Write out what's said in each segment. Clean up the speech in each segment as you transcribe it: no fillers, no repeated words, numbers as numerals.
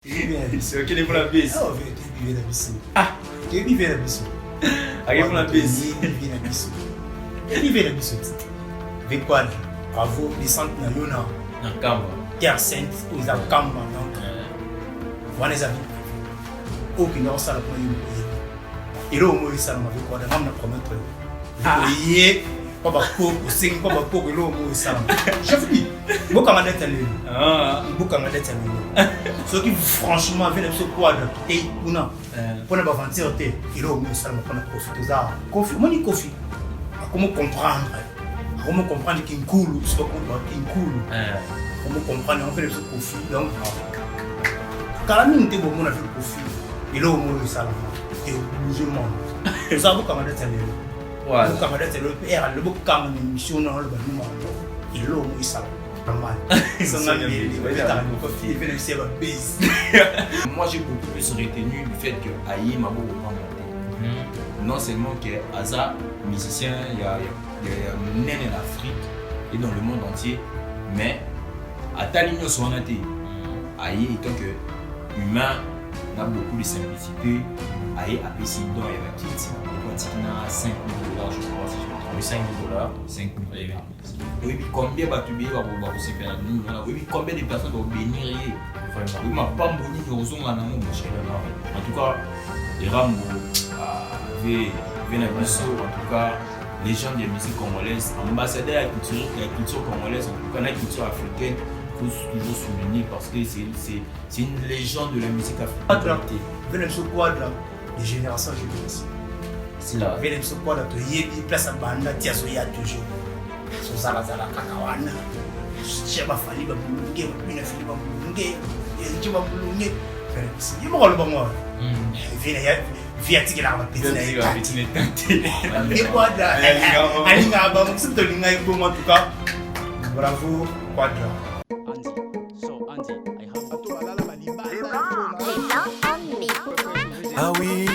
C'est ok pour la bise. Ah, tu viens la bise. Ah, tu viens la bise. Allez pour la bise. Tu viens la bise. Tu viens la bise. Avec quoi? Bravo, les centres na yona. Na kamba. Terre sainte, ils ont kamba donc. Voilà les amis. Aucune autre salle pour nous. Et là, moi, ça m'a fait quoi? On a promettre. Oui. Pas beaucoup, c'est pas beaucoup que l'homme est ça. Je vous dis, beaucoup à m'adapter à lui. Beaucoup à m'adapter à lui. Ce qui franchement vient de ce quadre, et ou non, pour ne pas mentir, il l'homme est ça, on a profité de ça. Confie, moi ni confie. Comment comprendre? Comment comprendre qu'il coule, c'est pas qu'il coule. Comment comprendre? On fait le conflit, donc. Quand la mine était bon, on a fait le conflit. Et l'homme est ça, et bouge le monde. Nous avons beaucoup à m'adapter à lui. Le camarade c'est le père, le beau camarade de mission dans le bâtiment. Il l'a mis ça. Moi j'ai beaucoup plus retenu du fait que Aïe m'a beaucoup monté. Non seulement que Aza, musicien, il y a un nain en Afrique et dans le monde entier, mais à Taligno Sonate, Aïe étant que humain, on a beaucoup de simplicité. Aïe a payé dans les petites. On a 5 000 $, je crois, si je me trompe. 5 000 $. 5 000 $. Oui, mais combien de personnes oui, combien de personnes vont bénir? Oui, ma pas bonnie de raison là, non, en tout cas, les Rambo, Venabiso, en tout cas, les gens de la musique congolaise, ambassadeurs de la culture congolaise, en tout cas, la culture africaine, il faut toujours souligner parce que c'est une légende de la musique africaine. Venabiso quadra, de génération en génération. Vele msoko la toyebi place à banda tia so ya toujours so zala kakawana cheba fali ba bulunge bina fili ba bulunge cheba bulunge c'est yimo ko lo mo vina ya via tigela ba pitina ya pitina tante et quadra ali nga ba msito to linga ibo en tout cas bravo quadra Andy I have ah oui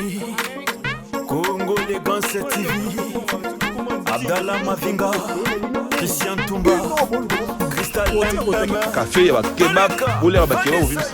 Congo les gants TV Abdallah Mavinga Christian Toumba Cristal café ya kebab olera ba kebab ovimsi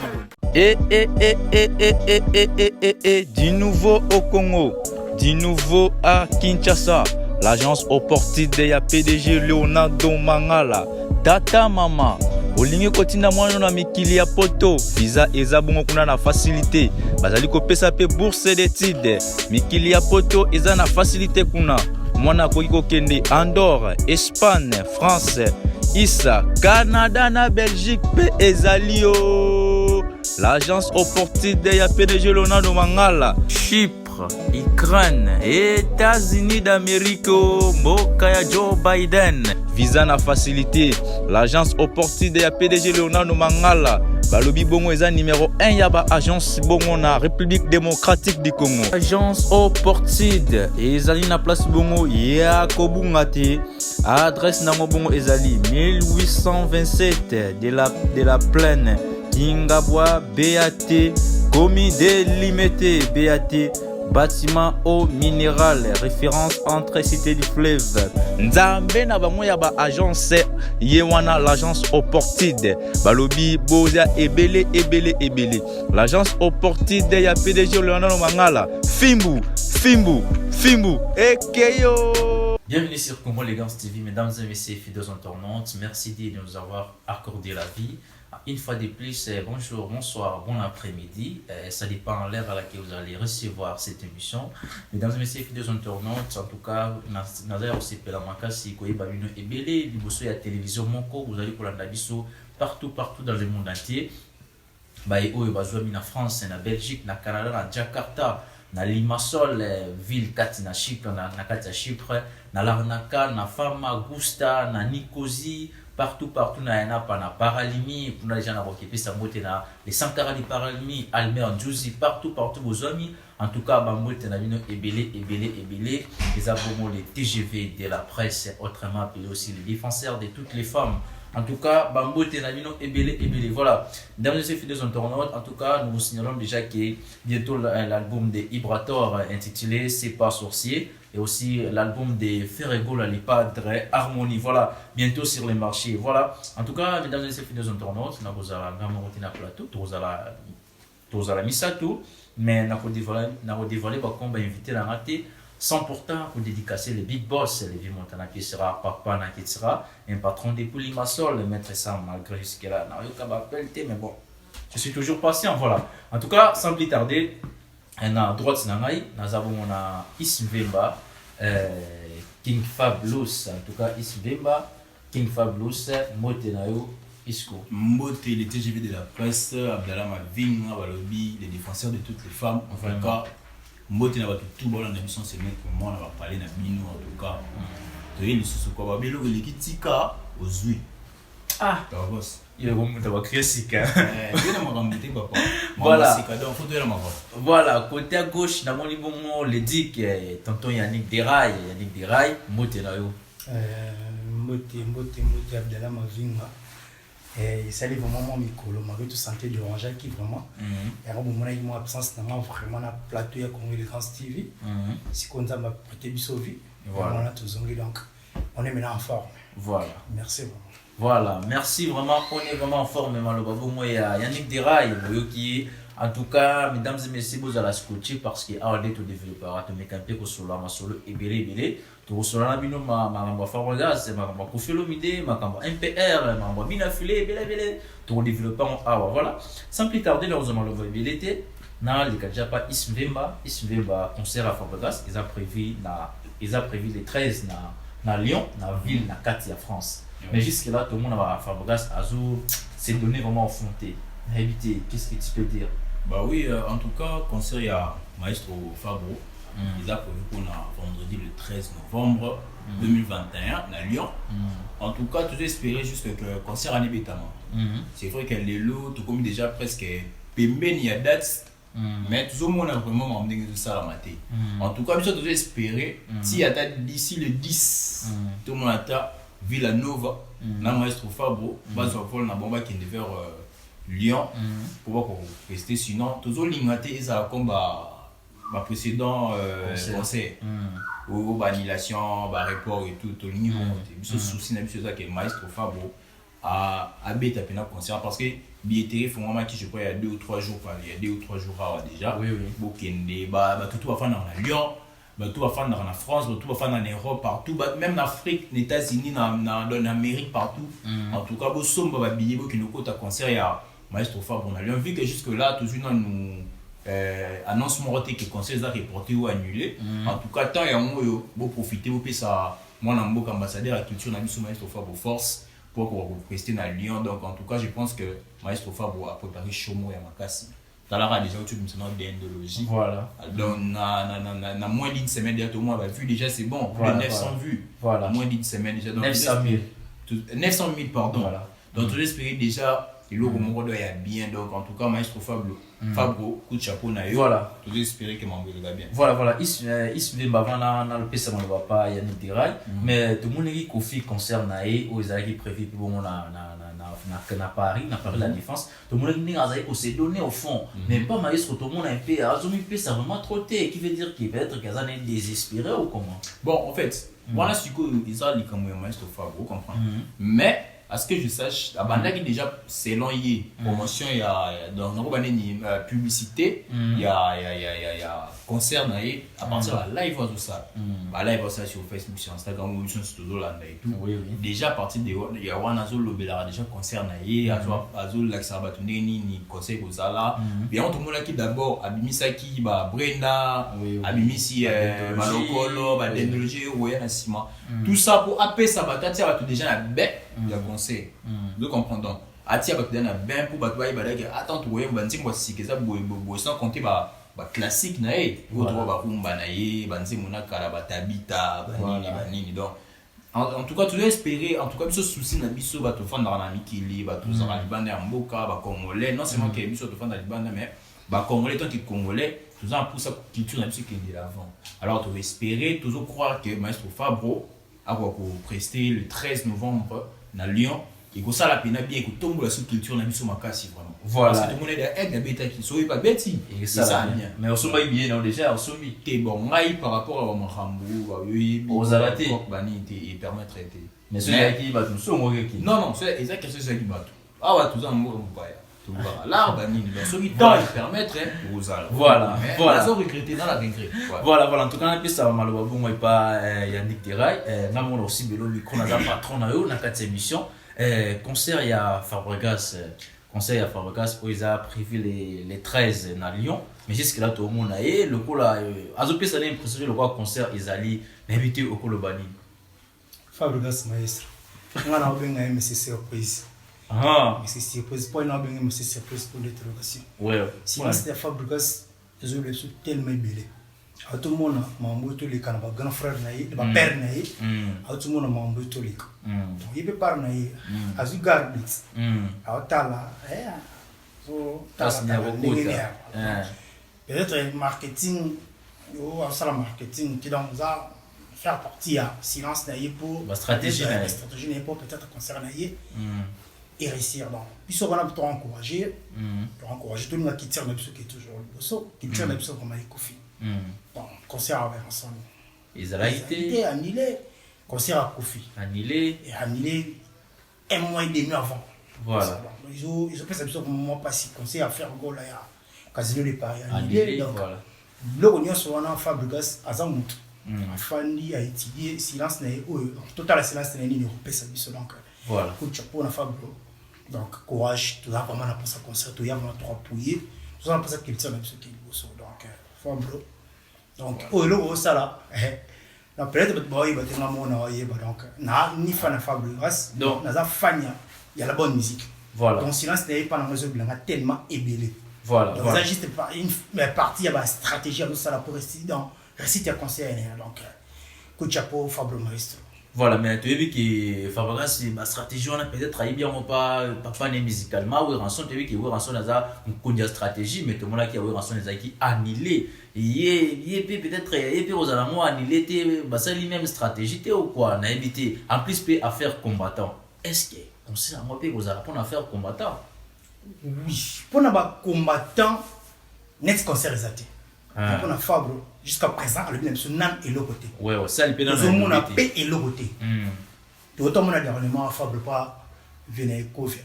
du nouveau au Congo, du nouveau à Kinshasa, l'agence opportunité ya PDG Leonardo Mangala, Tata Mama olingi kotinda mwana na mikili ya poto visa eza bongo kuna na facilité bazali kopesa pe bourse d'études mikili ya poto eza na facilité kuna mwana koki kokende Andorre, Espagne, France, Isa, Canada na Belgique pe ezali yo l'agence opportunité ya PDG Leonardo Mangala Chypre, Ukraine, États-Unis d'Amérique, mboka ya Joe Biden visa na facilité l'agence opportunité ya PDG Leonardo Mangala balobi bongo eza numéro 1 ya ba agence bongo na République démocratique du Congo agence opportunité ezali na place bongo ya kobunga te adresse nango bongo ezali 1827 de la plaine Kingabwa BAT commis délimité BAT bâtiment eau minérale référence entre cité du fleuve nzambe na bango ya ba agence yewana l'agence opportunité balobi boza ebele l'agence opportunité ya PDG Leonardo Mangala fimbu ekeyo. Bienvenue sur Congo les gants TV, mesdames et messieurs, fidèles internautes. Merci de nous avoir accordé la vie. Une fois de plus, bonjour, bonsoir, bon après-midi. Ça dépend de l'heure à laquelle vous allez recevoir cette émission. Mesdames et messieurs, fidèles internautes, en tout cas, nous allons aussi faire la makasi, koyebabino ebele, liboso ya télévision moko, vous allez pour la nabiso partout dans le monde entier. Baye oyo bazwami na France, na Belgique, na Canada, na Jakarta, na Limassol, ville kati na Chypre, na kati ya Chypre, na Larnaca, na Fama, Gusta, na Nicosie, partout na yana na Paralimi, pour les gens à Bokepe, ça monte na les Sankara di Paralimi, Almer, Djouzi, partout vos amis. En tout cas, Bambote na vino ebele. Les abonnés, les TGV de la presse, autrement appelés aussi les défenseurs de toutes les femmes. En tout cas, Bambote na vino ebele. Voilà. Mesdames et messieurs, fidèles internautes, en tout cas, nous vous signalons déjà que bientôt l'album de Ibrator intitulé C'est pas sorcier. Et aussi l'album de Ferrego, les Padres Harmonie. Voilà, bientôt sur les marchés. Voilà. En tout cas, mesdames et messieurs, fidèles internautes, nous avons un plateau, nous avons tozala misato mais na dévoiler ba komba invité la raté sans pourtant pour dédicacer les big boss les Montana qui sera papa na qui sera un patron des Poulimassol le maître Sam malgré jusque là na yo ka ba pelleté mais bon je suis toujours patient voilà en tout cas sans plus tarder na droite na ngai nazabo mona Ismvemba King Fabulous en tout cas Ismvemba King Fabulous Motenayo Isco. Mbote, les TGV de la presse, Abdallah Mavinga, Balobi, les défenseurs de toutes les femmes. En tout cas, Mbote n'a pas tout bon en émission, c'est même pour moi, on va parler de Bino en tout cas. Tu vois, le sous-quoi, Babelo, il est Tika aux huiles. Ah, il est bon, tu vas crier Sika. Voilà. Voilà, côté à gauche, dans mon niveau, le dit que tonton Yannick Derail, Motenayo. Mbote, Abdallah Mavinga. Et ça, c'est vraiment mon micro, malgré tout santé de Rangel qui vraiment. Il y a une absence vraiment na plateau ya Congo Élégance TV. Si on a prêté bisovi, voilà tous donc on est maintenant en forme. Voilà. Merci vraiment. Voilà, merci vraiment, on est vraiment en forme malheureusement moi Yannick Derail qui en tout cas mesdames et messieurs vous allez scotcher parce que on est tout développeur to make un peu solo ma solo et belé to solo na bino ma Fabregas ma Kofelo Mide ma MPR ma bina filé belé to développeur voilà sans plus tarder nous allons le voir na le déjà pas Ismvemba concert à Fabregas ils a prévu les 13 na Lyon na ville na 4 ya France. Mais jusque là, tout le monde va Fabregas, Azur, c'est donné vraiment affronté. Éviter, qu'est-ce que tu peux dire? Bah oui, en tout cas, concert il y a Maestro Fabro. Ils ont prévu qu'on a vendredi le 13 novembre 2021 à Lyon. En tout cas, tout espérer juste que le concert enébétament. C'est vrai qu'elle est lourde, tout comme déjà presque Pemben, il y a date. Mais tout le monde a vraiment emmené tout ça à la maté. En tout cas, tout espérer, s'il y a date d'ici le 10, tout le monde a Villanova, na Maestro Fabro, base au vol na bomba qui est vers Lyon pour rester sinon toujours l'ingate ils a comme ma précédent conseil ou annulation report et tout au niveau ce souci n'a plus ça que Maestro Fabro a bêta pena concert parce que billetterie font moi qui je crois il y a 2 ou 3 jours déjà Bokende tout va faire dans Lyon. Tout va faire en France, tout va faire en Europe, partout, même en Afrique, les États-Unis, en Amérique, partout. En tout cas, si vous avez des billets qui nous coûtent à concert, il y a Maestro Fabro. On a vu que jusque-là, toujours nous annonce que le concert est reporté ou annulé. En tout cas, tant il y a un mot, vous profitez, vous pouvez ça. Moi, je suis ambassadeur de la culture, on a mis sur Maestro Fabro Force pour rester dans Lyon. Donc, en tout cas, je pense que Maestro Fabro a préparé Chomo et Makassi. T'as déjà tu me sonnes d'endologie. Voilà. Donc na moins d'une semaine déjà tout le monde a vu déjà c'est bon. Voilà, 900 vues. Voilà. Moins d'une semaine déjà. 900 000. 900 000 pardon. Voilà. Donc tout espérer déjà et le moment doit y a bien donc en tout cas Maestro Fabro coup de chapeau na yo. Voilà. Tout espérer que mon va bien. Voilà. Ismvemba na le pesa mon va pas Yannick Derail mais tout le monde qui confie concert na aux qui prévu pour mon na Paris la défense tout le monde qui s'est donné au fond mais pas Maestro tout le monde un peu azumi peu ça vraiment trotté qui veut dire qu'il va être qu'ils est désespéré ou comment. Bon en fait voilà ce que ils ont dit comme Maestro Fabro comprendre mais à ce que je sache, la bande qui déjà selon y promotion il y a dans la publicité il y a concert à partir de la live tout ça live ça sur Facebook sur Instagram ou sur toujours là et tout déjà à partir de il y a one azul lobela déjà concert azul l'axabatuni ni conseil aux là bien tout le monde qui d'abord abimisaki Brenda abimisi Malokolo Dendologie ou Yanasima tout ça pour appeler ça batati à tout déjà la bête il y a conseil de comprendre donc atia ba tudana ben pour batwa ibadaki attends tu voyez banzimbo sikeza bo sans compter ba classique na votre ba kumba na banzimbo na kala batabita banini donc en tout cas tu dois espérer en tout cas biso souci na biso ba to fanda na mikili ba to zara libanda ya mboka ba congolais non seulement que biso to fanda libanda mais ba congolais tant que congolais tout ça pour sa culture na biso qui est de l'avant alors tu dois espérer toujours croire que Maestro Fabro a pour prester le 13 novembre na Lyon et que ça la peine bien que tombe la sous-culture na biso makasi vraiment voilà parce que tout le monde est aide bêta qui soit pas bêti et ça bien mais on somme bien non déjà on somme t'es bon ngai par rapport à Mahambu aux arrêtés bani et permettre mais ceux qui battent nous sommes qui non c'est exactement ce qui battent ah ouais tout ça moi pas Là, ceux qui doivent permettre aux alors. Voilà. Voilà. Ils ont recruté dans la dinguerie. Voilà, en tout cas, on a pu savoir malheureusement et pas Yannick Derail. Nous avons aussi le micro, nous avons patron dans cette émission. Concert, il y a Fabregas. Conseil à Fabregas, ils ont prévu les 13 à Lyon. Mais jusque-là, tout le monde a eu. Le coup là, Azopé, ça a l'impression le concert, ils allaient inviter au Kolobani. Fabregas, maestro. On a bien aimé ces surprises. Mais c'est surprise. Pas une bien aimé ces surprises pour l'interrogation. Ouais. Sinon, c'était Fabregas, ils ont reçu tellement belé. À tout le monde, m'a embouté les canaux, grand frère naïe, ma père naïe. À tout le monde, m'a embouté les canaux. Il peut pas naïe. À ce garde. À Tala, peut-être marketing, ça la marketing qui donc ça faire partie à silence naïe pour la stratégie naïe pour peut-être concerner et réussir donc. Puis ça on a plutôt encourager tout le monde qui tire même ce qui est toujours le bosso, qui tire même ce comme les Kofi. Donc concert avec ensemble. Ils ont été annulé concert à Kofi. Annulé un mois et demi avant. Voilà. Ils ont fait ça pour moi pas si conseil à faire goal là à Casino de Paris. Donc voilà. Le on sur un Fabregas Azamut. Fandi a étudié silence n'est total silence n'est ni européen ça biso donc. Voilà. Coup de chapeau na Fabregas. Donc courage, tout ça vraiment na penser concert tout y a vraiment trois pouillés. Tout ça penser qu'il tient même ce qu'il bosse donc Fabregas. Donc le ça là. Na peut-être boy ba tenga mona oye ba donc na ni fan Fabregas. Donc na za fanya il y a la bonne musique. Voilà. Donc silence n'est pas dans mesure blanc tellement ébélé. Voilà. Donc ça juste pas une partie il y a stratégie à ça là pour rester dans réciter un concert donc coup de chapeau Fabio Maestro. Voilà, mais tu as vu que Fabregas c'est ma stratégie on a peut-être travaillé bien ou pas né musicalement ou rançon tu as vu que rançon a une stratégie mais tout le monde qui a rançon les qui annulé il peut-être et puis aux alentours annulé ça lui-même stratégie ou quoi on a évité en plus peut affaire combattant. Est-ce que on sait à moi que vous allez pour affaire combattant? Oui, pour un combattant net concert exaté. Pour un Fabio jusqu'à présent le même sur Nan et le côté. Ouais, ça il peut dans le monde a paix et le côté. Tout autant mon a dernièrement Fabio pas venir couvrir.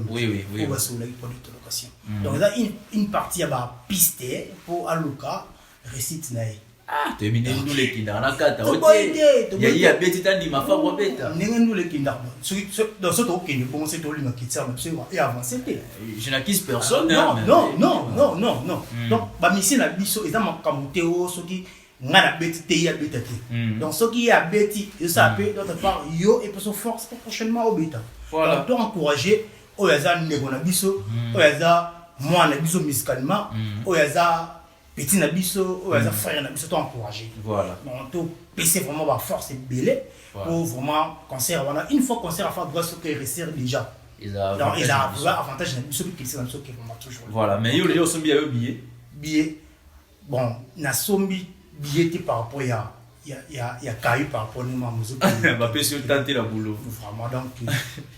Oui. Pour va sur la location. Donc là une partie à piste pour Aluka récite naï. Ah, tu es miné nous les kinda na kata. Il y a bête tandi ma Fabio bête. Nous les kinda. Dans ce temps qui ne bon c'est tout le monde qui tire même et avancer. Je n'accuse personne. Non. Donc ba mission na biso eza makamuteo soki ngana bête te ya bête te. Donc ce qui a bête, ça peut d'autre part yo et pour se force prochainement au bêta. Voilà. Donc encourager oyaza nego na biso, oyaza moi na biso musicalement, oyaza petit na biso oyaza frère na biso to encourager. Voilà. Donc to PC vraiment ba force et belé pour vraiment concert voilà une fois concert à faire doit se réussir déjà. Ils ont avantage na biso qui c'est dans ce qui vraiment toujours. Voilà, mais yo les sont bien billet. Bon, na sombi billet par rapport il y a caillou par rapport à nous musique. Bah peut se tenter la boulot. Vraiment donc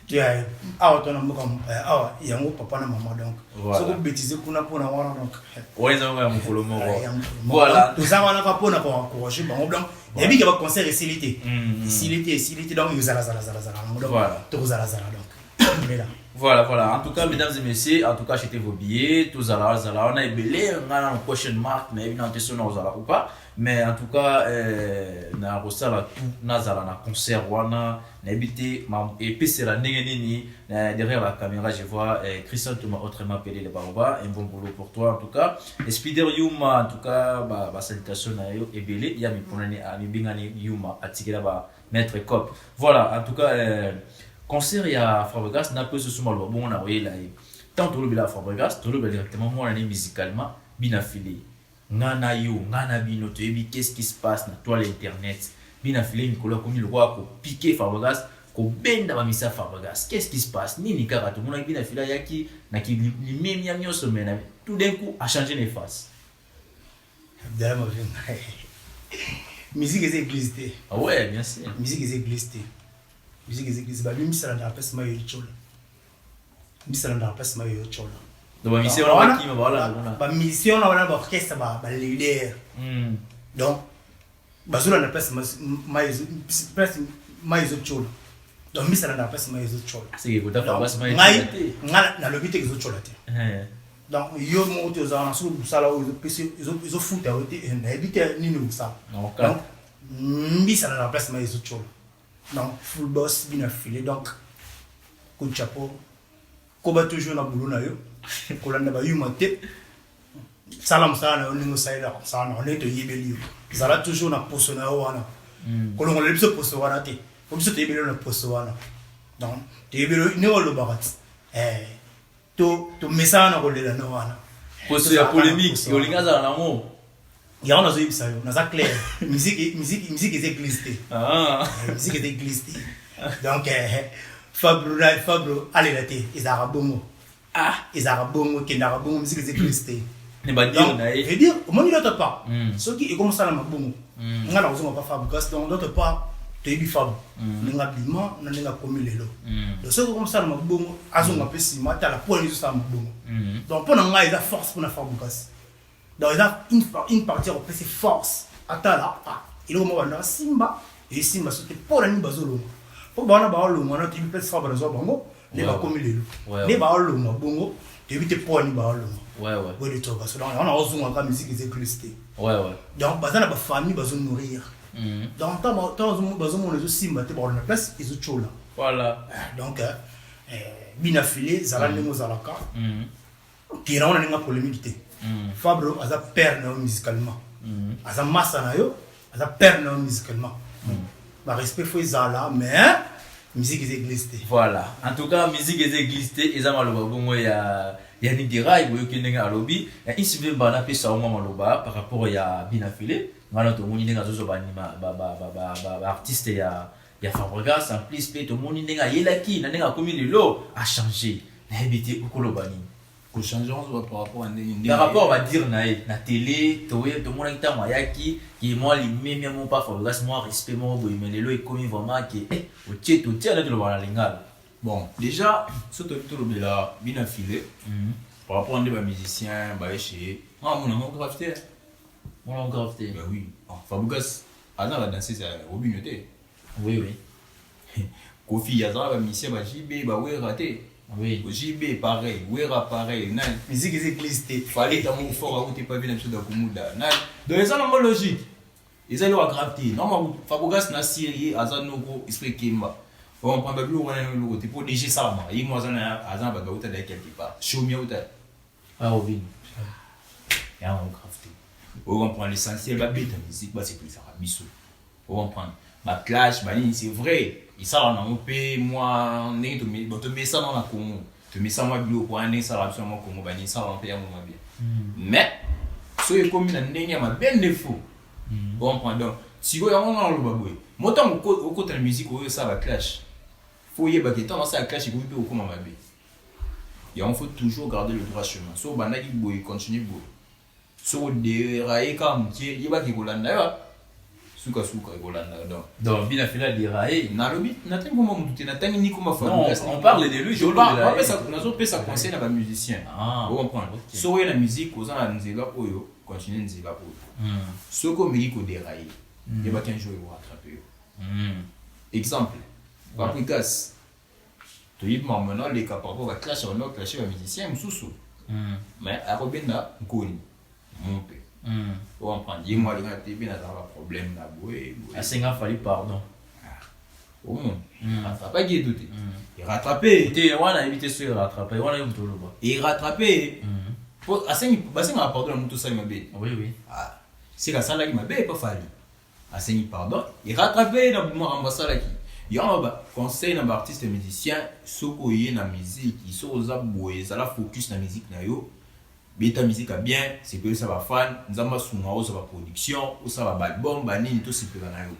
tu as autonome comme il y a mon papa na maman donc. Ce que bêtiser kuna pour na wana donc. Ouais, ça va mon colomo. Voilà. Tout ça wana pas pour na encourager bon donc. Et puis il y a un concert facilité. Facilité donc ils zala. Voilà. Tout zala donc. Mais là. Voilà. En tout cas, mesdames et messieurs, achetez vos billets. Tout ça, on a belé, on a une prochaine marque, mais une intention ou pas. Mais en tout cas, na rosala tout, na zala na concert, wana, na habité, et puis c'est la derrière la caméra, je vois Christian Thomas autrement appelé le Baroba, un bon boulot pour toi en tout cas. Et Spider Yuma, en tout cas, bah salutation na yo et belé, il y a mi ponane a mi bingani Yuma, atikela ba maître cop. Voilà, en tout cas. Concert il y a Fabregas n'a pas ce souvent le bon on a voyé là tant tout le bila Fabregas tout le directement moi on est musicalement bien affilé ngana bino to ebi qu'est-ce qui se passe na toile internet bien affilé Nicolas comme il roi ko piquer Fabregas ko benda ba misa Fabregas qu'est-ce qui se passe nini kaka tout mon bien affilé yaki na ki même ya mio semaine tout d'un coup a changé les faces Abdallah musique est église. Ah ouais bien sûr musique est église. Musique exécutive ba bimi sala na pesa mayo chola misala na pesa mayo chola donc ba mission na ki voilà ba mission na ba orchestre ba leader donc bazula na pesa mayo chola donc misala na place ma ezo chola c'est que tu as pas ngai na lobi te ezo chola te donc yo mo te za na so sala o ezo futa o te na ebite nini usala donc misala na place ma ezo chola donc full boss bien affilé donc coup de chapeau ko ba toujours na boulot na yo ko landa ba yuma te salam sana on ngo saida sana on est yebeli zala toujours na poso na wana ko lo ngole biso poso wana te ko biso te yebeli na poso wana donc te yebeli ne lo barat to mesana ko lela na wana poso ya polémique yo lingaza na mo ya on a zo ibisa yo na za clair musique est église musique est église donc Fabro allez la té Izarabongo Izarabongo qui n'arabongo musique est église ne ba dire na et dire au monde d'autre part ce qui est comme ça na mabongo nga na ozonga pa Fabro parce que d'autre part te bi Fabro nga bima na nga komi lelo donc ce comme ça na mabongo azonga pesi mata la pour les ça mabongo donc pour nga il a force pour na Fabro parce donc il a une partie au PC force atala il est au moment simba et simba c'était pour la ni bazolo pour bana ba lo ngana ti pe Fabro zo bango ne ba komi lelo ne ba lo mabongo te bi te pour ni ba lo ouais de toi parce que on a ozonga ka musique des églises ouais donc bazana ba famille bazo nourrir donc tant bazo mon zo simba te ba na place ils ont chola voilà donc bina filé zala ndemo zalaka qui na nga polémique te Fabro aza père na musicalement aza massa na yo aza père na musicalement ba respect faut zala mais musique des églises voilà en tout cas musique des églises eza maloba bongo ya ni dirai boyo kinenga alobi il se veut bana pesa au moment maloba par rapport ya binafile ngana to moni nenga zozo banima ba artiste ya Fabregas en plus pe to moni nenga yelaki na nenga komi lelo a changer na habité okolobani ko changer on par rapport à par rapport va dire na télé to mona kita mayaki qui moi li même mon pas Fabregas moi respect moi boy mais lelo e komi vraiment que o tieto na to lo bana lingala. Bon, déjà, ce que tu as là, bien affilé, par rapport à des musiciens, chez. Ah, mon amour grafté. Mon amour grafté. Ben oui. Fabregas, Anna va danser au bignoté. Oui. Kofi Yazra va musicien, JB, ouais, raté. Oui. JB, pareil, Wera, pareil. Musique des églises. Fallait dans mon fort, où t'es pas vu dans le Kumuda. Donc, ça, c'est logique. Ils ont la grafté. Non, Fabregas n'a Syrie, Azanogo, esprit Kimba. On prend plus loin le pour déjà ça il moi ça azan ba gauta de quelque part show me out Robin ya on crafté on prend l'essentiel ba bête musique ba c'est plus ça biso on prend ba clash ba c'est vrai il ça on a peu moi né to me ça dans la Congo to me ça moi bio pour année ça la moi Congo ba ni ça on peut moi bien mais so est comme na ndenge ma ben défaut on prend donc si go ya on a le baboy moto au côté de la musique ça va clash. Faut y avoir temps ça clash et vous pouvez comment mabe. Et on faut toujours garder le droit chemin. So banaki boy continue boy. So dérailler comme qui y va qui golanda suka golanda donc bien fait la dérailler na lobi na tango mo muté na tangi ni comment faire. On parle de lui je parle ça na zo pesa conseil na ba musicien. Ah, on comprend. So la musique aux en nzela oyo continue nzela oyo. So ko mi ko dérailler. Il va qu'un jour il va rattraper. Exemple, Fabregas, tu y vas maintenant les capables va clasher on a clasher un musicien sous mais à Robina Goni mon père on prend dis moi les gars tu bien dans un problème là boy à 5 ans fallu pardon au monde pas qui douter il rattraper tu on a évité ce rattraper on a eu tout le bas et rattraper pour à 5 pardon tout ça il m'a bé oui c'est la salle qui m'a bé pas fallu à 5 pardon et rattraper dans mon ambassade qui il y a un conseil d'un artiste musicien soko yé na musique il so za boye za la focus na musique na yo beta musique a bien c'est que ça va fan nzamba sunga o ça va production o ça va album banini to c'est na yo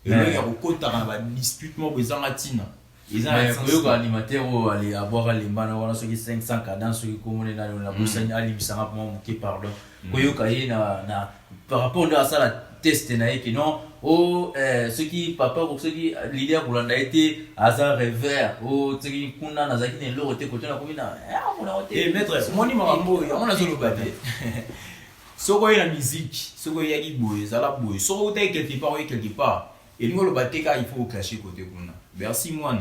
et là il y a beaucoup de dispute mo bezanga tina ils ont un animateur ou aller avoir les bana wala ceux qui 500 cadence ceux qui commune na la bosani ali bisanga pour moi qui pardon koyo kaye na par rapport à ça la test na que non ceux qui papa ou ceux qui leader pour l'anda été hasard revers ceux qui kuna na zaki ne loro te côté na komina et maître moni mambo on a zolo baté soko ya musique soko ya ki boy za la boy soko te quelque part et ngolo baté ka il faut clasher côté kuna merci moi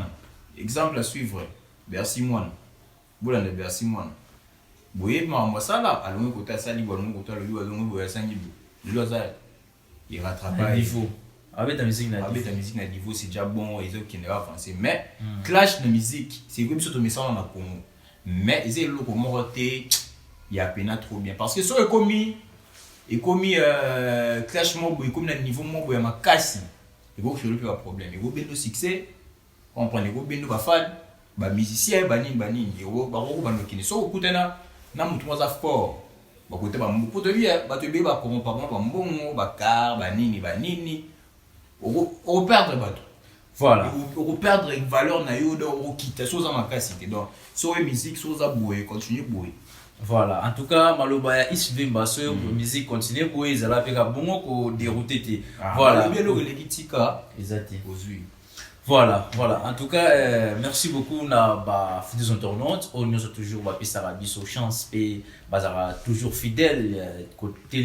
exemple à suivre, Bercy Moine. Boula de Bercy Moine. Boye ma ça là, allons côté ça libre, allons côté le libre, allons boye ça libre. Le loza il rattrape pas niveau. Avec ta musique na niveau, c'est déjà bon, ils ont qui n'est pas avancé. Mais clash de musique, c'est comme si tu mets ça dans la Congo. Mais ils ont le comment roter, il y a peine trop bien parce que sur le commis clash mob et comme le niveau mob il y a ma casse. Il faut que je le fasse un problème. Il faut bien le succès. On prend les gros bien de fan, ba musicien, bani, il faut ba gros ba qui ne sont écouter na mutu za fort. Ba côté ba mbo to bien, ba te be ba comment pas ba mbongo, ba car, banini. On perdre bateau. Voilà. On perdre une valeur na yo do quitter chose à ma casse. Donc sur la musique, chose à bouer, continuer bouer. Voilà, en tout cas, Malobaya Isvimba, sur musique continue, pour ils allaient faire un bon coup dérouté. Voilà. Voilà, en tout cas, merci beaucoup, fidèles internautes. On nous a toujours une chance et toujours fidèle côté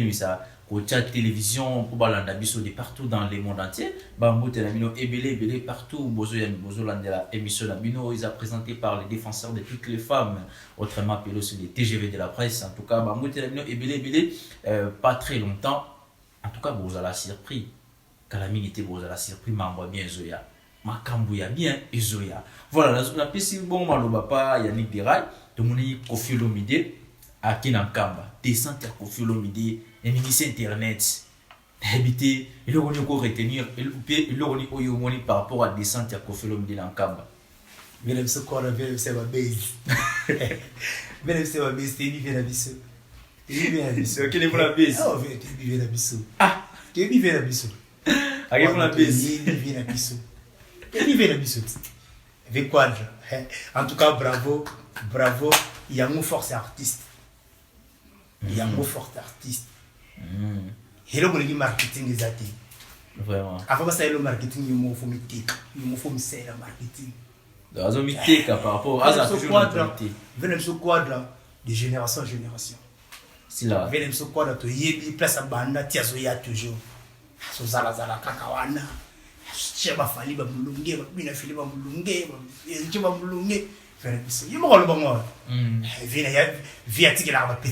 côté télévision pour balanda biso de partout dans le monde entier. Bambo Telamino ebele partout bozo la émission Lamino ils a présenté par les défenseurs de toutes les femmes, autrement appelé aussi les TGV de la presse. En tout cas, Bambo Telamino ebele pas très longtemps. En tout cas, vous allez surpris. Calamité vous allez surpris mambo bien Zoya. Makambuya bien Zoya. Voilà, la piste bon maloba pas Yannick Deray, tout le monde Kofi Olomide à Kinankamba. Descente à Kofi Olomide. Les ministres internet, habiter, il aurait dû retenir, il aurait dû par rapport à descente à Kofi Olomide dans Kamba. Mesdames, ce qu'on a vu, c'est ma base. Mesdames, c'est ma base, t'es bivé la bise. C'est ok, pour la bise. Ah, t'es bivé la bise. Ah, t'es bivé la bise. Allez pour la bise. T'es bivé la bise. T'es bivé la bise. Avec quadre. En tout cas, bravo. Il y a un force artiste. Il y a un force artiste. Et là, on a marketing des athées. Vraiment. Avant ça, le marketing, il me faut me faire le marketing. Dans un mythique par rapport à ce quadre, venez ce quadre de génération en génération. Si là. Venez ce quadre, tu y es place à banda, tiazoya toujours. So zala kakawana. Cheba fali ba mulunge, ba bina fili ba mulunge, ba cheba mulunge. Il m'a le bon. Viatique là, en tout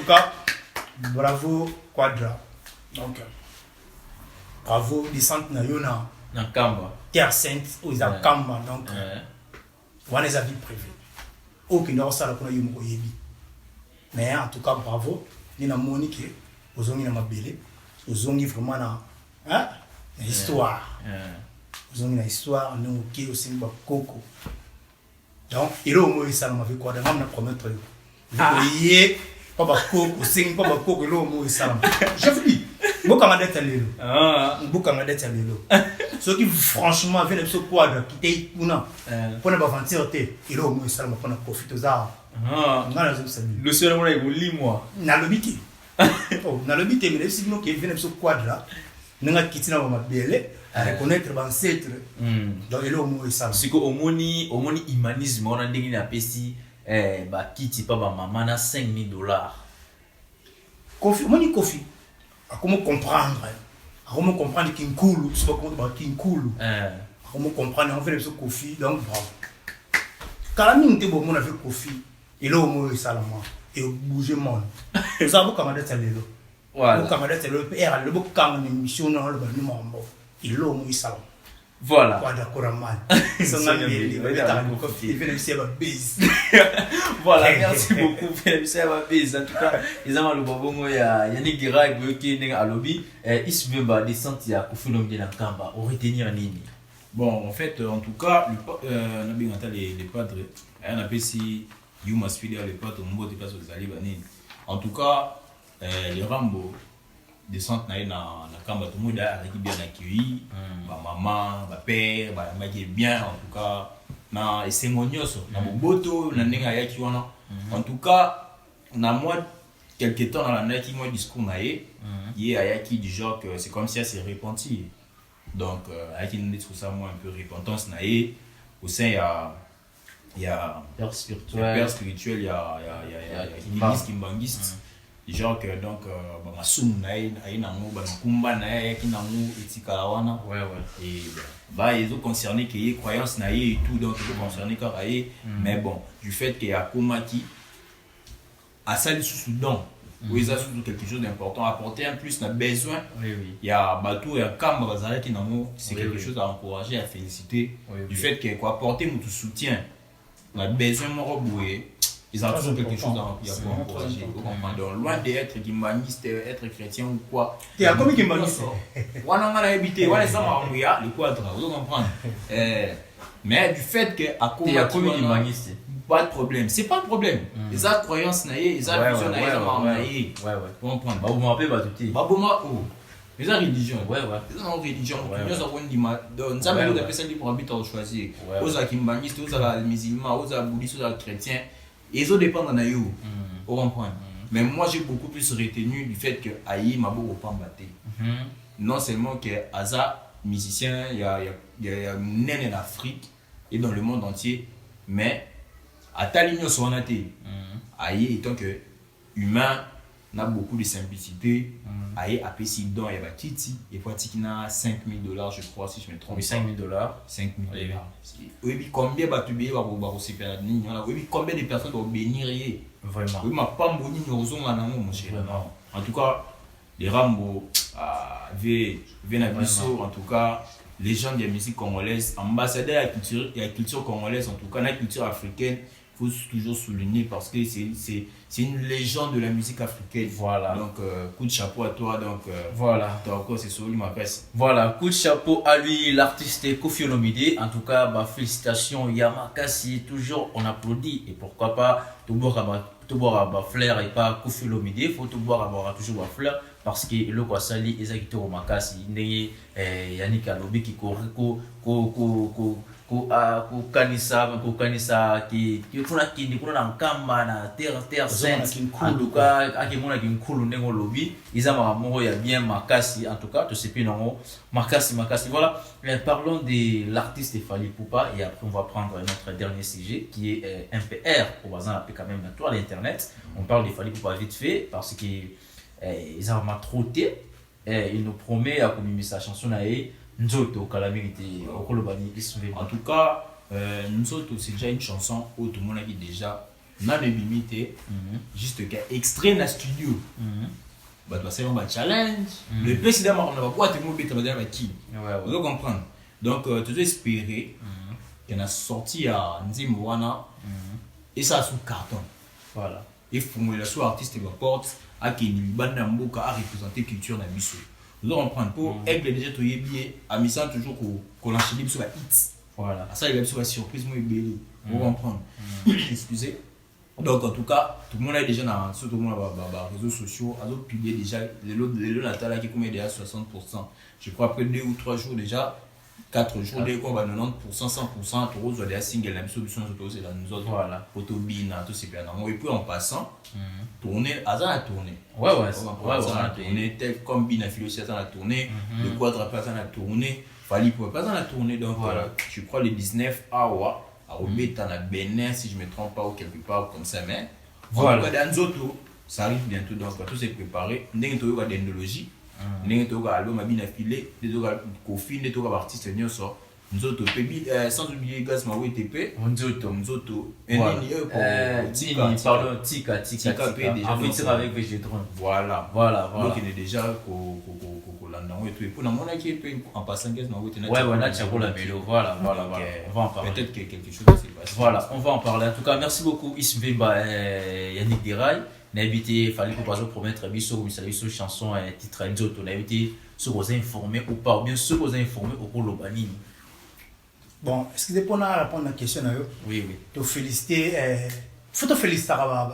cas, bravo Quadra. Donc, bravo descente na yona. Na Kamba. Terre Sainte, aux Kamba. Donc, on les a vus privés. Aucune autre salle qu'on a eu mon yebi. Mais en tout cas, bravo. Il y a Monique, aux ongi na mabele, aux ongi vraiment na. Histoire. Vous avez une histoire, nous qui aussi nous coco. Donc, il y a au moins ça m'a fait quoi de même promettre. Vous voyez, pas coco, sing pas coco, il y a au moins ça. Je vous dis, beaucoup à m'aider à l'élo. Beaucoup à m'aider à l'élo. Ceux qui franchement viennent de ce quadre, qui était ou non, pour ne pas mentir, il y a au moins ça m'a fait profiter aux arts. Le seul moment où il moi. N'a le bité. Oh, n'a le bité, mais si nous qui viennent de ce quadre là. Nous avons quitté notre belle à reconnaître l'ancêtre. Donc, il y a au moins ça. C'est qu'au moni humanisme, on a dit qu'il a payé quitter pas maman à $5,000. Kofi, moni Kofi. Comment comprendre? Comment comprendre qu'il coule? C'est pas comment qu'il coule. Comment comprendre? On fait le Kofi, donc bravo. Quand on était bon, on avait Kofi. Il y a au moins ça et bouger monde. Nous avons commandé ça les lots. Voilà. Le camarade c'est le père, le beau camarade mission dans le bâtiment. Il l'a au moins ça. Voilà. Voilà, merci beaucoup. En tout cas, ils ont le bon Yannick Deray qui est à lobby. Il se veut descendre à Kofi Olomide dans Kamba. On retenir ligne. Bon, en fait, en tout cas, on a bien entendu les padres. On a appelé si you must feel les padres au niveau des places aux Alibanines. En tout cas, les Rambo descente na Kamba, tout le monde a bien accueilli. Ma maman, ma père, ma mère qui est bien, en tout cas. Na esemonios na boboto na ndenge ayaki wana. En tout cas, na moi quelque temps dans la nuit qui moi discours na ye ayaki du genre que c'est comme si elle s'est repentie. Donc ayaki nous dit tout ça moi un peu repentance na ye au sein il y a père spirituel il y a église kimbangiste genre que donc masumu na ye nango bamakumba na ye ayaki nango etikala wana et bah ils ont concerné que les croyances na ye et tout donc ils ont concerné kaka ye mais bon du fait qu'il y a Komaki à ça sous don où ils ont surtout quelque chose d'important apporter un plus n'a besoin il y a Batou et un Kamba Bazara qui nango c'est quelque chose à encourager à féliciter du fait qu'il quoi apporter mon soutien on a besoin mon roboué ils ont toujours quelque chose à encourager. Donc, loin d'être guimaniste, être chrétien ou quoi. Il y a combien de guimanistes? On a habité, on a les quadres, vous comprenez. Mais du fait qu'à guimaniste, pas de problème. C'est pas un problème. Ils ont croyance, ils ont vision, ils ont vous comprenez. Bah, vous m'appelez Batouti. Bah, bon, ils ont religion. Ils ont religion. Ils ont une dimanche. Donc, ça veut dire que c'est libre arbitre de choisir. Aux guimanistes, aux musulmans, aux bouddhistes, aux chrétiens. Ils ont dépendre de nous, vous comprenez. Mais moi j'ai beaucoup plus retenu du fait que Aïe m'a beaucoup pambaté. Non seulement que Aza, musicien, il y a une naine en Afrique et dans le monde entier, mais à ta ligne sur la télé, Aïe étant que humain, n'a beaucoup de simplicité. Aïe a payé si don, il y a Titi, et pour Titi n'a $5,000, je crois, si je me trompe. Oui, $5,000. $5,000. Oui, combien va tu payer combien de personnes vont bénir? Vraiment. Oui, ma pas mon mon cher. En tout cas, les Rambo, Venabiso, en tout cas, les gens de la musique congolaise, ambassadeurs de la culture congolaise, en tout cas, la culture africaine. Il faut toujours souligner parce que c'est une légende de la musique africaine. Voilà. Donc, coup de chapeau à toi. Donc, voilà. Encore, c'est celui ma peste. Voilà, coup de chapeau à lui, l'artiste Koffi Olomide. En tout cas, bah, félicitations, Yamakasi. Toujours, on applaudit. Et pourquoi pas, tout boire à Flair et pas Koffi Olomide. Il faut tout boire à toujours à Flair. Parce que le Kwasali, Ezakito Romakasi, Yannick Alobi qui kanisa ki kuna kindi kuna nkamba na terre sainte en tout cas akimona ki nkulu ndengo lobi izama moko ya bien makasi en tout cas to sepi nango makasi voilà. Parlons de l'artiste Fally Ipupa et après on va prendre notre dernier sujet qui est MPR au bazin la quand même toi l'internet on parle de Fally Ipupa vite fait parce que ils ont trotté il nous promet à communiquer sa chanson na Nzoto Calamité en tout cas Nzoto c'est déjà une chanson où tout le monde a dit déjà n'a de limité juste qu'un extrait dans studio bah toi c'est un challenge le président on va pas te mouiller tu vas dire qui vous comprendre donc tu dois espérer qu'il a sorti à Nzimwana et ça sous carton voilà et formuler la soit artiste va porte à qui ni banda mboka à représenter culture na biso. Nous allons prendre pour aigle déjà tout y bien à mission toujours qu'on enchaîne sur la hit. Voilà. Ça il va sur la surprise moi belé. Vous comprendre. Excusez. Donc en tout cas, tout le monde a déjà dans surtout moi réseaux sociaux, a publié déjà les lots Natala qui commet déjà 60%. Je crois après 2 ou 3 jours déjà 4 jours dès qu'on va 90% 100% tout rose des single la solution c'est dans nous autres voilà photobina tout c'est bien et puis en passant tourner à la tournée tourner tel comme bien affilié à la tournée le quadra pas à la tournée Fally pas à la tournée donc voilà je crois le 19 awa à Obeta na Bénin si je me trompe pas ou quelque part comme ça mais voilà dans Nzoto ça arrive bientôt donc tout c'est préparé ndenge to yoka d'endologie ndenge to yoka album bien affilé des yoka Koffi des yoka artiste nyonso Nzoto pebi sans oublier Gaz Mawe TP Nzoto pardon Tika en fait avec Végétron voilà donc il est déjà et puis pour mon équipe en passant Gaz Mawe là tu as la vélo voilà on va en parler peut-être que quelque chose s'est passé voilà on va en parler en tout cas merci beaucoup Ismvemba Yannick Derail n'habité Fally Ipupa promettre biso comme ça biso chanson titre Nzoto n'habité se vous informer ou pas bien se vous informer au Kolobani. Bon, excusez pour répondre à la question. Oui. Te féliciter. Faut te féliciter à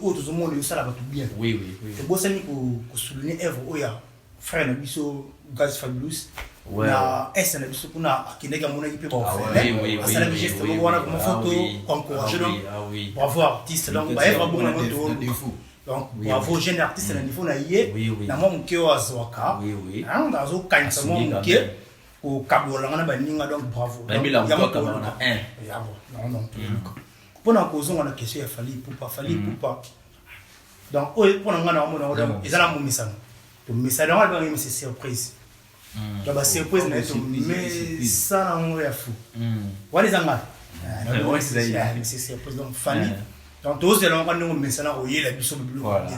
autres monde ça va tout bien. Oui. C'est beau ça pour souligner œuvre oya frère na biso Gaz Fabulous. Ouais. Na S na biso kuna kinega mona qui peut bon faire. Oui. Ça la geste voilà comme photo encourager donc. Bravo artiste donc ba œuvre bon na défaut. Donc bravo jeune artiste na niveau na yé. Na mo mkeo azwaka. Oui. Ah on azo kanisa mo mkeo. Au Kabolanga baninga donc bravo. Il y a non. Pour la cause on a question Fally Ipupa Donc pour nous on ils ont mon message. Le message on c'est surprise. Donc la surprise mais ça on est fou. What is anga? C'est surprise donc Fally. Donc tous les gens on message on y la biso voilà.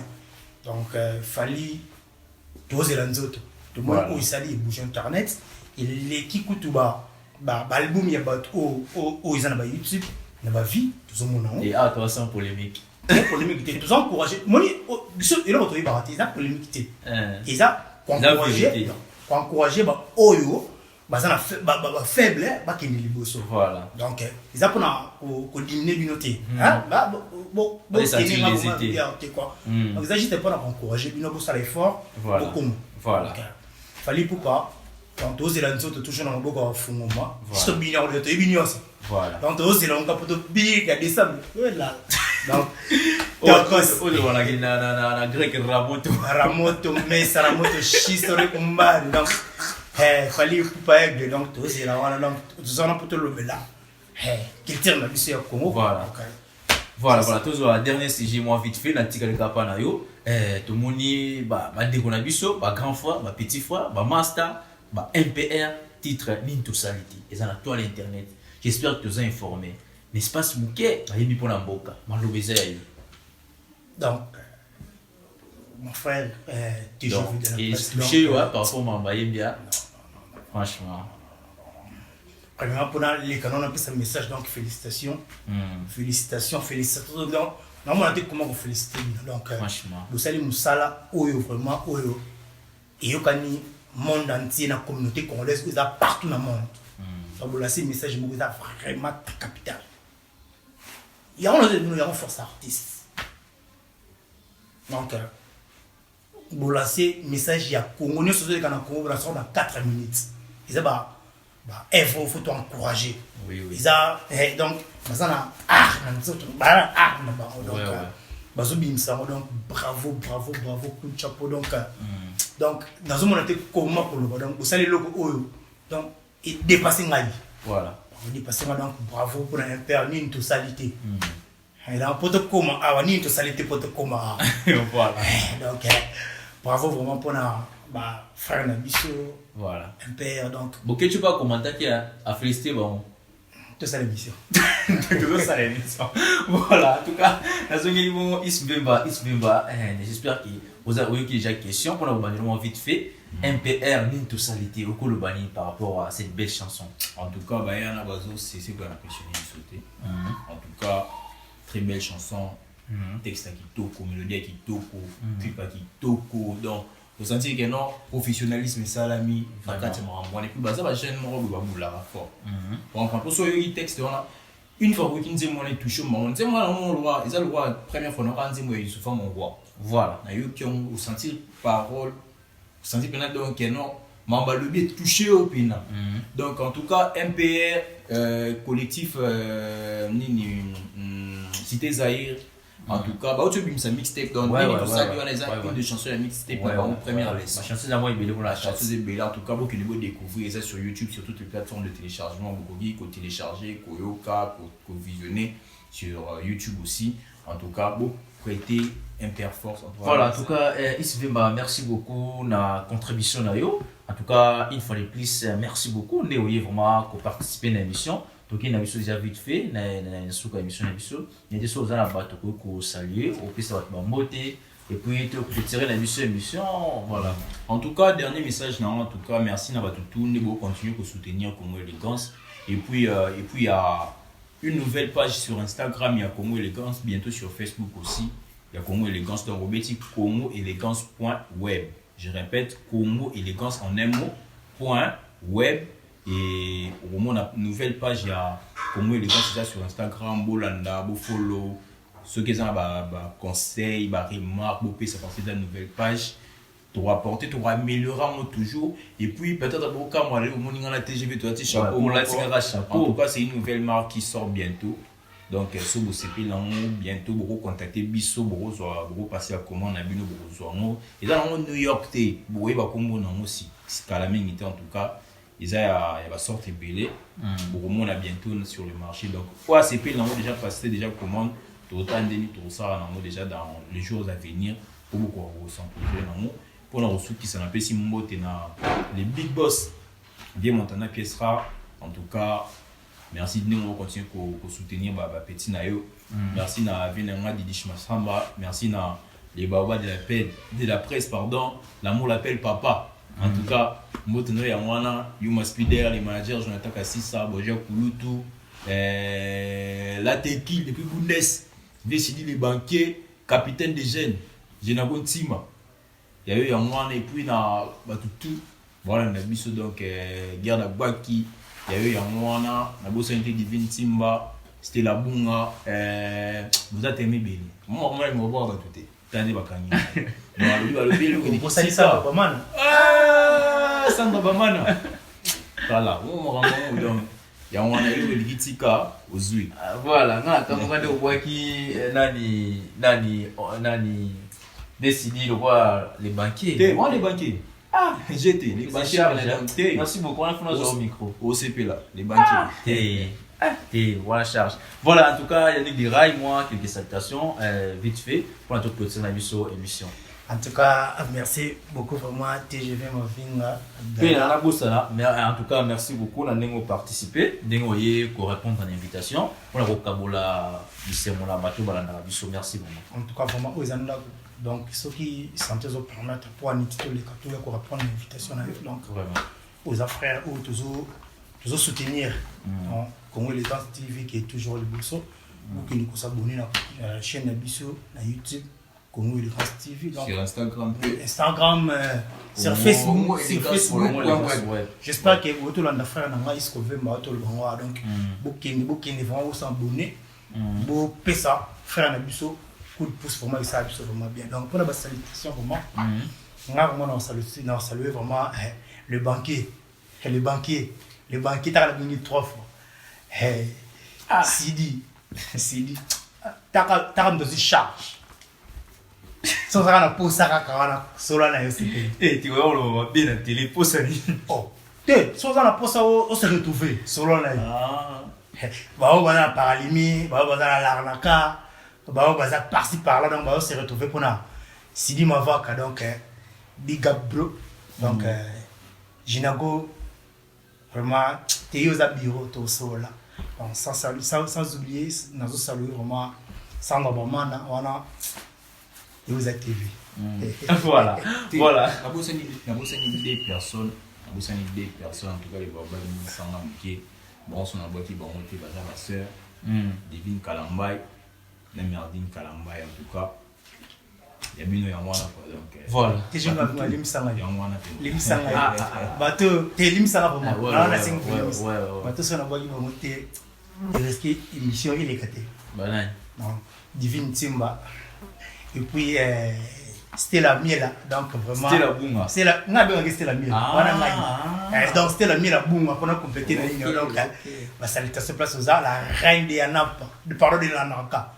Donc Fally tous les autres. Tout le monde où il s'allie bouge internet il les qui coûte bas album ya bat au ils en a YouTube na ba vie tout le monde et ah toi sans polémique polémique tous encourager moni biso il a retrouvé baraté ça polémique et ça encourager ba oyo ba ça na faible ba qui ni liboso voilà donc ils a pour ko diminuer binoté hein bon quoi donc ils agissent pour encourager bino pour ça l'effort beaucoup voilà Fally pourquoi quand tous les autres toujours dans beaucoup font moi c'est bien on est bien aussi Voilà. Donc aussi là on capte big à décembre. Voilà. Donc na grec Ramoto mais ça Ramoto historique combat donc Fally pas aigle donc aussi là on donc nous on peut le là. Qu'il tire la mission au Congo. Voilà. Voilà, toujours la dernière CG moi vite fait la tika le kapa na yo tout moni ba ndeko na biso ba grand frère ba petit frère ba master ba MPR titre Ninto Sality et ça na toi l'internet. J'espère que tu as informé. L'espace Mouké a mis pour la boca. Donc, mon frère, toujours vu de la presse. Et touché, ouais, par rapport à m'envoyer bien. Franchement. Premièrement, pour les canons, on a un message, donc félicitations. Félicitations. Donc, on a dit comment vous féliciter. Donc, franchement. Vous savez, Moussala, Oyo, vraiment, Oyo. Et yo kani monde entier, la communauté congolaise, vous avez partout dans le monde. Donc, vous avez un message, vous avez vraiment capital. Il y a une force artiste. Donc, vous avez un message, il y a Congo, nous sommes dans 4 minutes. Ils ont il faut encourager. Oui. Donc, vous avez donc bravo, coup de chapeau. Donc, dans un moment, comment pour le donc, vous savez, donc, et dépasser ma vie. Voilà. Dépasser ma donc, bravo pour un père, Ninto Sality. Et là, pour te comment, Ninto Sality pour te comment. Voilà. Donc, bravo vraiment pour un frère Nabiso. Voilà. Un père, donc. Bon, que tu peux commenter qui a félicité, bon. Tout ça l'émission. Tout ça l'émission. Voilà, en tout cas, la zone Isbemba. J'espère que vous avez déjà une question pour nous vite fait. MPR, Ninto Sality, au coup le bani par rapport à cette belle chanson. En tout cas, il y en a c'est ce qui a impressionné de sauter. En tout cas, très belle chanson. Texte qui toko, mélodie qui toko, clip qui toko. Donc, vous sentez que non, professionnalisme, ça l'a mis. On est plus basé sur la chaîne, on va fort. Pour ce texte, une fois que vous avez touché, on dit moi, on roi, ils ont le roi, première fois, on a dit moi, ils se font mon roi. Voilà. Vous sentez parole, vous sentez que donc non, Mamba le bien touché au pina. Donc en tout cas, MPR, collectif, Cité Zahir. En tout cas, tu as une mixtape dans tout ça, il y a des chansons de mixtape dans la première laisse. La chanson d'avant est belle pour la chanson est belle. En tout cas, vous pouvez découvrir ça sur YouTube, sur toutes les plateformes de téléchargement. Vous pouvez télécharger, Koyoka, visionner sur YouTube aussi. En tout cas, vous prêtez MPR Force. Voilà, en tout cas, Isvemba, merci beaucoup pour la contribution. En tout cas, une fois de plus, merci beaucoup. Nous avons vraiment participé à l'émission. Donc, il y a déjà vite fait, il y a des choses à la bataille pour saluer, au plus ça va être beauté, et puis tu tirer l'émission, voilà. En tout cas, dernier message, en tout cas, merci à tout le monde, continuer à soutenir Congo Élégance. Et puis, il y a une nouvelle page sur Instagram, il y a Congo Élégance, bientôt sur Facebook aussi, il y a Congo Élégance, donc Robetti, congoélégance.web. Je répète, Congo Élégance en un mot, .web. Et au moment de la nouvelle page, il y a Congo Élégance sur Instagram, Bolanda, follow, ceux qui ont des conseils, des remarques, ça partir de la nouvelle page. Tu vas apporter, tu vas améliorer toujours. Et puis peut-être au cas où on est dans la TGV, tu as tes chapeaux. En tout cas, c'est une nouvelle marque qui sort bientôt. Donc, si vous avez bientôt, vous contacter Bisso, vous passer à commande, vous et dans New York, vous avez aussi. C'est à la même en tout cas. Il y a une sorte de belé. Pour le monde, bientôt sur le marché. Donc, quoi, c'est déjà passé déjà commande. autant tout ça déjà dans les jours à venir pour beaucoup ressentir pour la ressource qui s'en appelle si les big boss bien Montana pièce rare. En tout cas, merci de nous continuer à soutenir petit nayo. Merci na Venenga Didish Masamba, merci na les babas de la presse pardon, l'amour l'appelle papa. En tout cas, Motono Yamwana, Yuma Spider, les managers Jonathan Kassissa, Boja Kulutu, la Teki depuis Bundes, Véchidi les banquiers, capitaine des jeunes, Jenabon Tima. Il y a eu Yamwana et puis na Batutu. Voilà, on a vu donc guerre de Baki, il y a eu Yamwana, la bosse divine Timba, c'était la Bunga, vous avez aimé Béni. Moi, je vais voir tout. T'as dit Bakani. Vous savez ça, Baman. Ah, Sandra Bamana. Voilà, il y a un élève de Gitika aux huiles. Voilà, quand on va de Waki, Nani décidé de voir les banquiers. Moi, les banquiers. Ah, j'étais les banquiers. Merci beaucoup, on a fait notre micro. Au CP là, les banquiers. Voilà, charge. Voilà, en tout cas, Yannick Dirail, moi, quelques salutations, vite fait, pour notre clôture de la émission. En tout cas, merci beaucoup vraiment, TGV Mavinga. Mais en tout cas, merci beaucoup d'avoir participé, d'avoir répondre à l'invitation. Pour la Rokabola, merci beaucoup. En tout cas, vraiment, aux Andes, donc, ceux qui sont permettre pour un titre les cartouches pour répondre à l'invitation. Donc, aux frères ou toujours soutenir Congo les Danses TV qui est toujours le Bourseau, ou qui nous s'abonner à la chaîne Abisso, à YouTube, Congo les Danses TV. Donc, sur Instagram, sur Facebook, j'espère que vous avez des frères dans l'Isco, donc, vous vont s'abonner, vous pouvez ça, frère Abisso, coup de pouce vraiment, ça vraiment bien. Donc, pour la salutation, vraiment, on a vraiment salué vraiment le banquier, les banquiers t'as gagné 3 fois. Sidi, t'as dans une charge. Sans ça, on a posé ça à Sola na yosi. Tu vois, on va bien la télé pour ça. Oh, sans ça, on a posé ça, on s'est retrouvé. Sola na yosi. Bah, on va dans la Paralimi, bah, on va dans la Larnaka, bah, on va par-ci par-là, donc, bah, on s'est retrouvé pour na Sidi Mavaka, donc, big up bro. Donc, Jinago. Vraiment, tu es au bureau, tu es au sol là. Sans oublier, nous saluons vraiment Sandra Bamana, on a TV. Voilà. Voilà. La bosse des personnes, en tout cas, les babas de Sandra Mouké, bon, son abouti, bon, on était basé à ma soeur, Divine Kalambay, la Merdine Kalambay, en tout cas. Il y a bien un voilà. Tu es un limsanga. Limsanga. Bateau, tu es limsanga pour moi. Là, on a 5 limsanga. Bateau, c'est un bois qui va monter. Il y a émission, il est caté. Divine Timba. Et puis, c'était la miel. Donc, vraiment. C'était la boum. C'était la miel. Donc, c'était la miel à boum. On a complété la ligne. Donc, la salutation place aux arts, la reine des Anap. De parole de l'Anaka.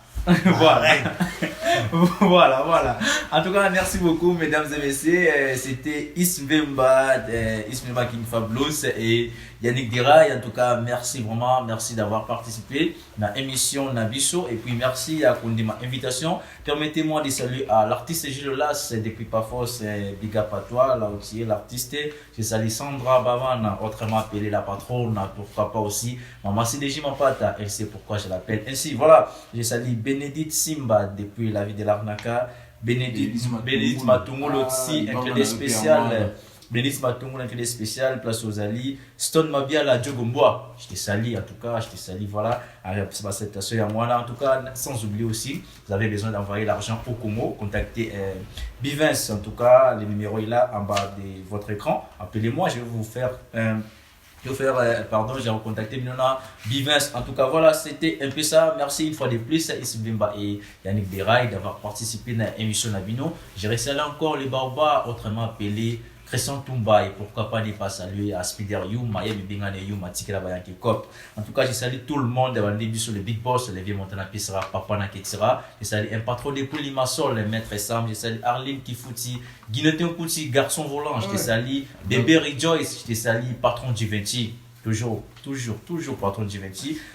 Voilà. En tout cas, merci beaucoup, mesdames et messieurs. C'était Ismemba King Fabulous et Yannick Dirail. En tout cas, merci vraiment. Merci d'avoir participé à l'émission Nabiso. Et puis, merci à ma invitation. Permettez-moi de saluer à l'artiste Gilles Las depuis Pafos, big up à toi, là aussi, l'artiste. Je salue Sandra Bavana, autrement appelée la patronne, pourquoi pas aussi. Maman Sideji Mapata, elle sait pourquoi je l'appelle ainsi. Voilà, je salue Bénédicte Simba depuis la vie de l'Arnaka. Bénédicte Matungolo aussi, un crédit spécial. Bénédicte Matungolo, un crédit spécial, place aux alliés. Stone Mabiala, Djogomboa, je te salue en tout cas, je te salue, voilà. C'est ma salutation à moi là, en tout cas, sans oublier aussi, vous avez besoin d'envoyer l'argent au Congo, contactez Bivins, en tout cas, le numéro est là en bas de votre écran. Appelez-moi, je vais vous faire j'ai recontacté Minona Bivins. En tout cas, voilà, c'était un peu ça. Merci une fois de plus, Isbimba et Yannick Dirail d'avoir participé à l'émission Nabino. J'ai ressalé encore les barbares, autrement appelés Christian Tumba, et pourquoi pas ne pas saluer à Spider Yuma, Yabibingane Yuma, Tikela Bayanki Kop. En tout cas, je salue tout le monde devant le début sur le Big Boss, les vieux Montana Pissera, Papa Naketsira. Je salue un patron de Poulimassol, le maître Sam. Je salue Arline Kifouti, Guinetin Kouti, garçon volant. Je te salue Bébé Rejoice. Je te salue patron du 20. toujours patron du 20.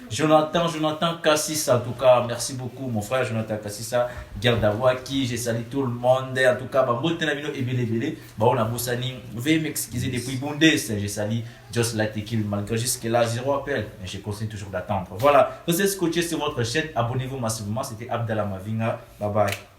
Jonathan Kassissa, en tout cas, merci beaucoup, mon frère Jonathan Kassissa, Gardawaki, j'ai salué tout le monde, en tout cas, on a Boussani, veuillez m'excuser depuis Bondé, j'ai salué Just Like Tequil, malgré jusque-là, 0 appel, mais je continue toujours d'attendre. Voilà, vous êtes scotché sur votre chaîne, abonnez-vous massivement, c'était Abdallah Mavinga, bye bye.